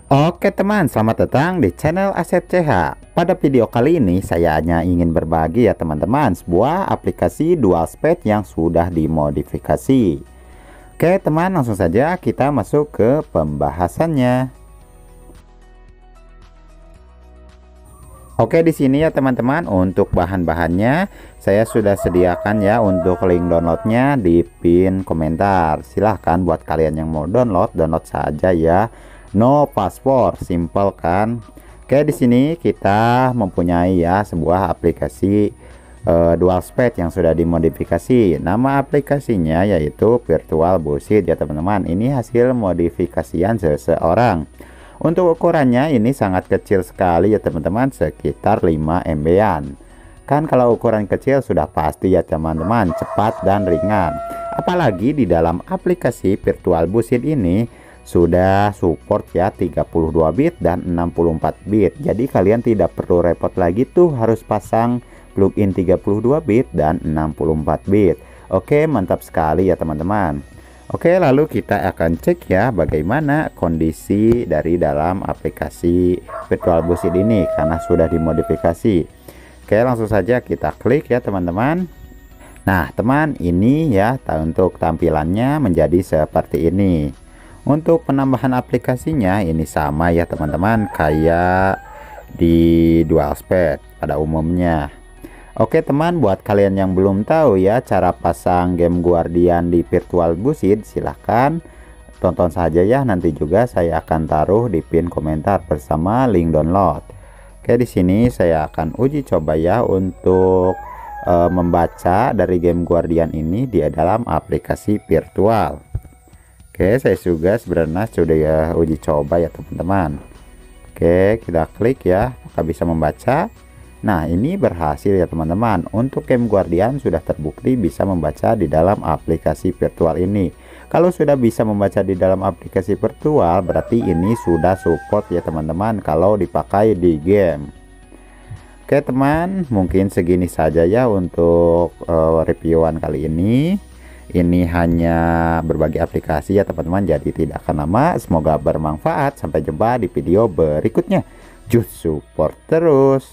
Oke teman, selamat datang di channel Asep CH. Pada video kali ini saya hanya ingin berbagi ya teman-teman sebuah aplikasi dual speed yang sudah dimodifikasi. Oke teman, langsung saja kita masuk ke pembahasannya. Oke, di sini ya teman-teman, untuk bahan-bahannya saya sudah sediakan ya untuk link downloadnya di pin komentar. Silahkan buat kalian yang mau download saja ya. No password, simple kan? Oke, di sini kita mempunyai ya sebuah aplikasi dual speed yang sudah dimodifikasi. Nama aplikasinya yaitu Virtual Busit ya teman-teman. Ini hasil modifikasian seseorang. Untuk ukurannya ini sangat kecil sekali ya teman-teman, sekitar 5 MB-an. Kan kalau ukuran kecil sudah pasti ya teman-teman cepat dan ringan. Apalagi di dalam aplikasi Virtual Busit ini sudah support ya 32 bit dan 64 bit. Jadi kalian tidak perlu repot lagi tuh harus pasang plugin 32 bit dan 64 bit. Oke, mantap sekali ya teman-teman. Oke, lalu kita akan cek ya bagaimana kondisi dari dalam aplikasi Virtual Busit ini karena sudah dimodifikasi. Oke, langsung saja kita klik ya teman-teman. Nah teman, ini ya untuk tampilannya menjadi seperti ini. Untuk penambahan aplikasinya ini sama ya teman-teman kayak di dual speed pada umumnya. Oke teman, buat kalian yang belum tahu ya cara pasang game Guardian di Virtual Busit, silahkan tonton saja ya. Nanti juga saya akan taruh di pin komentar bersama link download. Oke, di sini saya akan uji coba ya untuk membaca dari game Guardian ini di dalam aplikasi virtual. Oke, saya juga sebenarnya sudah ya uji coba ya teman-teman. Oke, kita klik ya apakah bisa membaca. Nah, ini berhasil ya teman-teman. Untuk game Guardian sudah terbukti bisa membaca di dalam aplikasi virtual ini. Kalau sudah bisa membaca di dalam aplikasi virtual, berarti ini sudah support ya teman-teman kalau dipakai di game. Oke teman, mungkin segini saja ya untuk reviewan kali ini. Ini hanya berbagi aplikasi ya teman-teman, jadi tidak akan lama. Semoga bermanfaat. Sampai jumpa di video berikutnya. Just support terus.